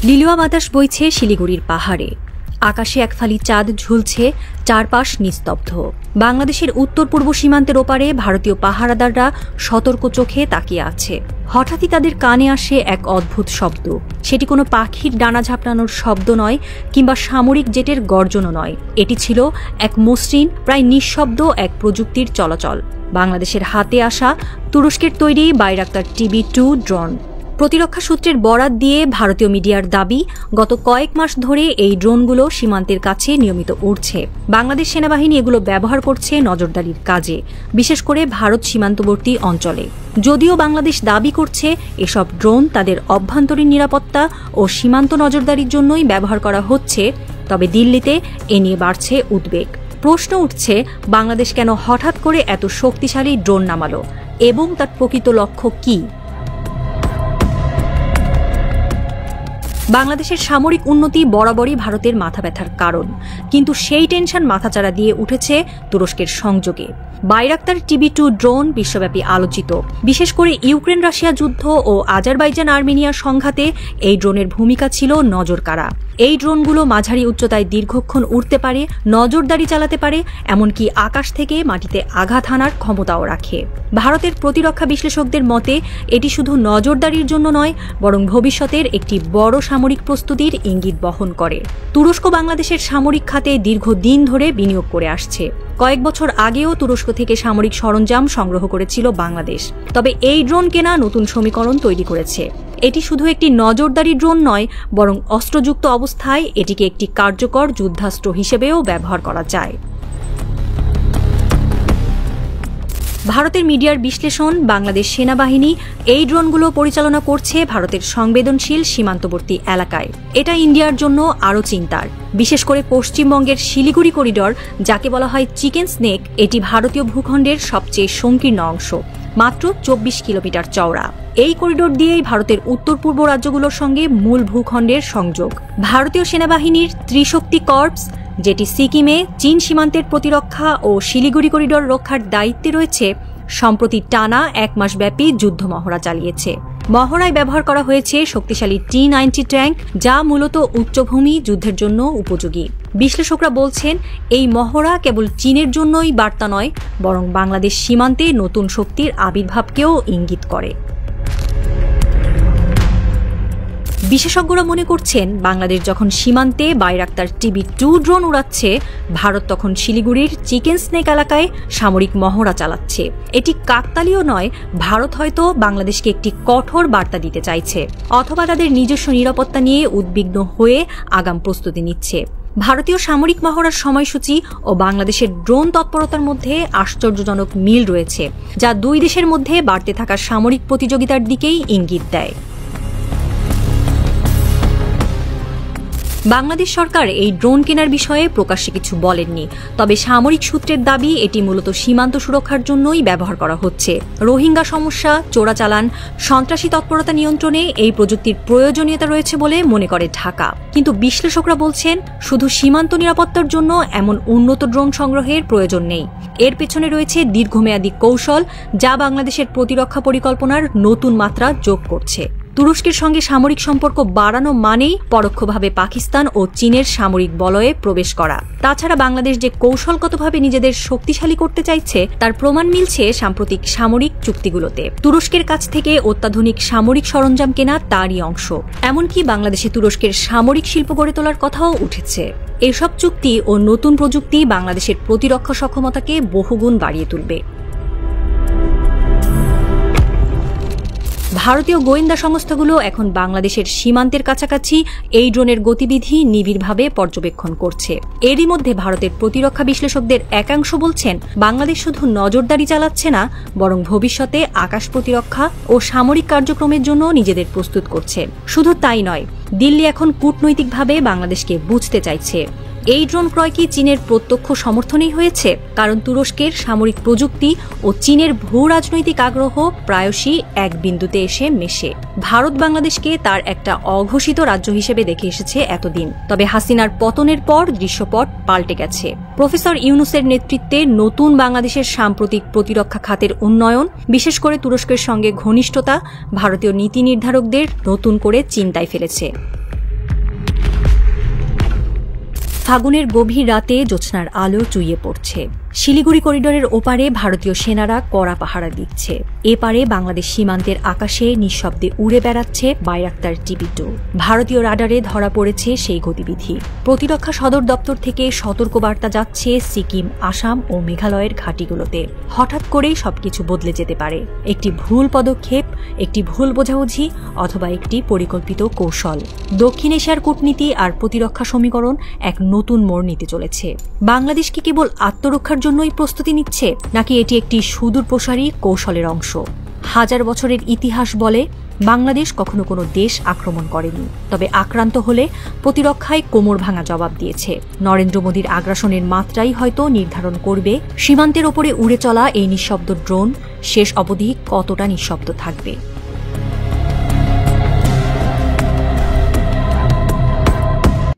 লিলুয়া বাতাস বইছে শিলিগুড়ির পাহাড়ে। আকাশে এক ফালি চাঁদ ঝুলছে, চারপাশ নিস্তব্ধ। বাংলাদেশের উত্তর পূর্ব সীমান্তের ওপারে ভারতীয় পাহারাদাররা সতর্ক চোখে তাকিয়ে আছে। হঠাৎই তাদের কানে আসে এক অদ্ভুত শব্দ। সেটি কোনো পাখির ডানা ঝাপটানোর শব্দ নয়, কিংবা সামরিক জেটের গর্জনও নয়। এটি ছিল এক মসৃণ, প্রায় নিঃশব্দ এক প্রযুক্তির চলাচল। বাংলাদেশের হাতে আসা তুরস্কের তৈরি বাইরাক্তার TB2 ড্রোন। প্রতিরক্ষা সূত্রের বরাত দিয়ে ভারতীয় মিডিয়ার দাবি, গত কয়েক মাস ধরে এই ড্রোনগুলো সীমান্তের কাছে নিয়মিত উড়ছে। বাংলাদেশ সেনাবাহিনী এগুলো ব্যবহার করছে নজরদারির কাজে, বিশেষ করে ভারত সীমান্তবর্তী অঞ্চলে। যদিও বাংলাদেশ দাবি করছে এসব ড্রোন তাদের অভ্যন্তরীণ নিরাপত্তা ও সীমান্ত নজরদারির জন্যই ব্যবহার করা হচ্ছে, তবে দিল্লিতে এ নিয়ে বাড়ছে উদ্বেগ। প্রশ্ন উঠছে, বাংলাদেশ কেন হঠাৎ করে এত শক্তিশালী ড্রোন নামালো এবং তার প্রকৃত লক্ষ্য কী? বাংলাদেশের সামরিক উন্নতি বরাবরই ভারতের মাথা ব্যথার কারণ, কিন্তু সেই টেনশন মাথাচাড়া দিয়ে উঠেছে তুরস্কের সংযোগে। বাইরাক্তার TB2 ড্রোন বিশ্বব্যাপী আলোচিত। বিশেষ করে ইউক্রেন রাশিয়া যুদ্ধ ও আজারবাইজান আর্মেনিয়ার সংঘাতে এই ড্রোনের ভূমিকা ছিল নজরকাড়া। এই ড্রোনগুলো মাঝারি উচ্চতায় দীর্ঘক্ষণ উড়তে পারে, নজরদারি চালাতে পারে, এমনকি আকাশ থেকে মাটিতে আঘাত হানার ক্ষমতাও রাখে। ভারতের প্রতিরক্ষা বিশ্লেষকদের মতে এটি শুধু নজরদারির জন্য নয়, বরং ভবিষ্যতের একটি বড় সামরিক প্রস্তুতির ইঙ্গিত বহন করে। তুরস্ক বাংলাদেশের সামরিক খাতে দীর্ঘদিন ধরে বিনিয়োগ করে আসছে। কয়েক বছর আগেও তুরস্ক থেকে সামরিক সরঞ্জাম সংগ্রহ করেছিল বাংলাদেশ। তবে এই ড্রোন কেনা নতুন সমীকরণ তৈরি করেছে। এটি শুধু একটি নজরদারি ড্রোন নয়, বরং অস্ত্রযুক্ত অবস্থায় এটিকে একটি কার্যকর যুদ্ধাস্ত্র হিসেবেও ব্যবহার করা যায়। ভারতের মিডিয়ার বিশ্লেষণ, বাংলাদেশ সেনাবাহিনী এই ড্রোনগুলো পরিচালনা করছে ভারতের সংবেদনশীল সীমান্তবর্তী এলাকায়। এটা ইন্ডিয়ার জন্য আরও চিন্তার। বিশেষ করে পশ্চিমবঙ্গের শিলিগুড়ি করিডর, যাকে বলা হয় চিকেন স্নেক, এটি ভারতীয় ভূখণ্ডের সবচেয়ে সংকীর্ণ অংশ, মাত্র 24 কিলোমিটার চওড়া। এই করিডোর দিয়েই ভারতের উত্তর পূর্ব রাজ্যগুলোর সঙ্গে মূল ভূখণ্ডের সংযোগ। ভারতীয় সেনাবাহিনীর ত্রিশক্তি কর্পস, যেটি সিকিমে চীন সীমান্তের প্রতিরক্ষা ও শিলিগুড়ি করিডোর রক্ষার দায়িত্বে রয়েছে, সম্প্রতি টানা 1 মাস ব্যাপী যুদ্ধ মহড়া চালিয়েছে। মহড়ায় ব্যবহার করা হয়েছে শক্তিশালী T-90 ট্যাঙ্ক, যা মূলত উচ্চভূমি যুদ্ধের জন্য উপযোগী। বিশ্লেষকরা বলছেন, এই মহড়া কেবল চীনের জন্যই বার্তা নয়, বরং বাংলাদেশ সীমান্তে নতুন শক্তির আবির্ভাবকেও ইঙ্গিত করে। বিশেষজ্ঞরা মনে করছেন, বাংলাদেশ যখন সীমান্তে বাইরাক্তার TB2 ড্রোন উড়াচ্ছে, ভারত তখন শিলিগুড়ির চিকেন স্নেক এলাকায় সামরিক মহড়া চালাচ্ছে। এটি কাকতালীয় নয়, ভারত হয়তো বাংলাদেশকে একটি কঠোর বার্তা দিতে চাইছে, অথবা তাদের নিজস্ব নিরাপত্তা নিয়ে উদ্বিগ্ন হয়ে আগাম প্রস্তুতি নিচ্ছে। ভারতীয় সামরিক মহড়ার সময়সূচি ও বাংলাদেশের ড্রোন তৎপরতার মধ্যে আশ্চর্যজনক মিল রয়েছে, যা দুই দেশের মধ্যে বাড়তে থাকা সামরিক প্রতিযোগিতার দিকেই ইঙ্গিত দেয়। বাংলাদেশ সরকার এই ড্রোন কেনার বিষয়ে প্রকাশ্যে কিছু বলেননি, তবে সামরিক সূত্রের দাবি এটি মূলত সীমান্ত সুরক্ষার জন্যই ব্যবহার করা হচ্ছে। রোহিঙ্গা সমস্যা, চোরাচালান, সন্ত্রাসী তৎপরতা নিয়ন্ত্রণে এই প্রযুক্তির প্রয়োজনীয়তা রয়েছে বলে মনে করে ঢাকা। কিন্তু বিশ্লেষকরা বলছেন, শুধু সীমান্ত নিরাপত্তার জন্য এমন উন্নত ড্রোন সংগ্রহের প্রয়োজন নেই। এর পেছনে রয়েছে দীর্ঘমেয়াদী কৌশল, যা বাংলাদেশের প্রতিরক্ষা পরিকল্পনার নতুন মাত্রা যোগ করছে। তুরস্কের সঙ্গে সামরিক সম্পর্ক বাড়ানো মানেই পরোক্ষভাবে পাকিস্তান ও চীনের সামরিক বলয়ে প্রবেশ করা। তাছাড়া বাংলাদেশ যে কৌশলগতভাবে নিজেদের শক্তিশালী করতে চাইছে, তার প্রমাণ মিলছে সাম্প্রতিক সামরিক চুক্তিগুলোতে। তুরস্কের কাছ থেকে অত্যাধুনিক সামরিক সরঞ্জাম কেনা তারই অংশ। এমনকি বাংলাদেশে তুরস্কের সামরিক শিল্প গড়ে তোলার কথাও উঠেছে। এসব চুক্তি ও নতুন প্রযুক্তি বাংলাদেশের প্রতিরক্ষা সক্ষমতাকে বহুগুণ বাড়িয়ে তুলবে। ভারতীয় গোয়েন্দা সংস্থাগুলো এখন বাংলাদেশের সীমান্তের কাছাকাছি এই ড্রোনের গতিবিধি নিবিড়ভাবে পর্যবেক্ষণ করছে। এরই মধ্যে ভারতের প্রতিরক্ষা বিশ্লেষকদের একাংশ বলছেন, বাংলাদেশ শুধু নজরদারি চালাচ্ছে না, বরং ভবিষ্যতে আকাশ প্রতিরক্ষা ও সামরিক কার্যক্রমের জন্য নিজেদের প্রস্তুত করছে। শুধু তাই নয়, দিল্লি এখন কূটনৈতিকভাবে বাংলাদেশকে বুঝতে চাইছে। এই ড্রোন ক্রয় কি চীনের প্রত্যক্ষ সমর্থনেই হয়েছে? কারণ তুরস্কের সামরিক প্রযুক্তি ও চীনের ভূ রাজনৈতিক আগ্রহ প্রায়শই এক বিন্দুতে এসে মেশে। ভারত বাংলাদেশকে তার একটা অঘোষিত রাজ্য হিসেবে দেখে এসেছে এতদিন, তবে হাসিনার পতনের পর দৃশ্যপট পাল্টে গেছে। প্রফেসর ইউনুসের নেতৃত্বে নতুন বাংলাদেশের সাম্প্রতিক প্রতিরক্ষা খাতের উন্নয়ন, বিশেষ করে তুরস্কের সঙ্গে ঘনিষ্ঠতা, ভারতীয় নীতি নির্ধারকদের নতুন করে চিন্তায় ফেলেছে। ফাগুনের গভীর রাতে জ্যোৎস্নার আলো চুইয়ে পড়ছে। শিলিগুড়ি করিডোরের ওপারে ভারতীয় সেনারা কড়া পাহারা দিচ্ছে। এপারে বাংলাদেশ সীমান্তের আকাশে নিঃশব্দে উড়ে বেড়াচ্ছে বাইরাক্তার TB2। ভারতীয় রাডারে ধরা পড়েছে সেই গতিবিধি। প্রতিরক্ষা সদর দপ্তর থেকে সতর্কবার্তা যাচ্ছে সিকিম, আসাম ও মেঘালয়ের ঘাঁটিগুলোতে। হঠাৎ করেই সবকিছু বদলে যেতে পারে। একটি ভুল পদক্ষেপ, একটি ভুল বোঝাবুঝি অথবা একটি পরিকল্পিত কৌশল। দক্ষিণ এশিয়ার কূটনীতি আর প্রতিরক্ষা সমীকরণ এক নতুন মোড় নিতে চলেছে। বাংলাদেশ কি কেবল আত্মরক্ষার জন্যই প্রস্তুতি নিচ্ছে, নাকি এটি একটি সুদূর প্রসারী কৌশলের অংশ? হাজার বছরের ইতিহাস বলে বাংলাদেশ কখনো কোনো দেশ আক্রমণ করেনি, তবে আক্রান্ত হলে প্রতিরক্ষায় কোমর ভাঙা জবাব দিয়েছে। নরেন্দ্র মোদীর আগ্রাসনের মাত্রাই হয়তো নির্ধারণ করবে সীমান্তের ওপরে উড়ে চলা এই নিঃশব্দ ড্রোন শেষ অবধি কতটা নিঃশব্দ থাকবে।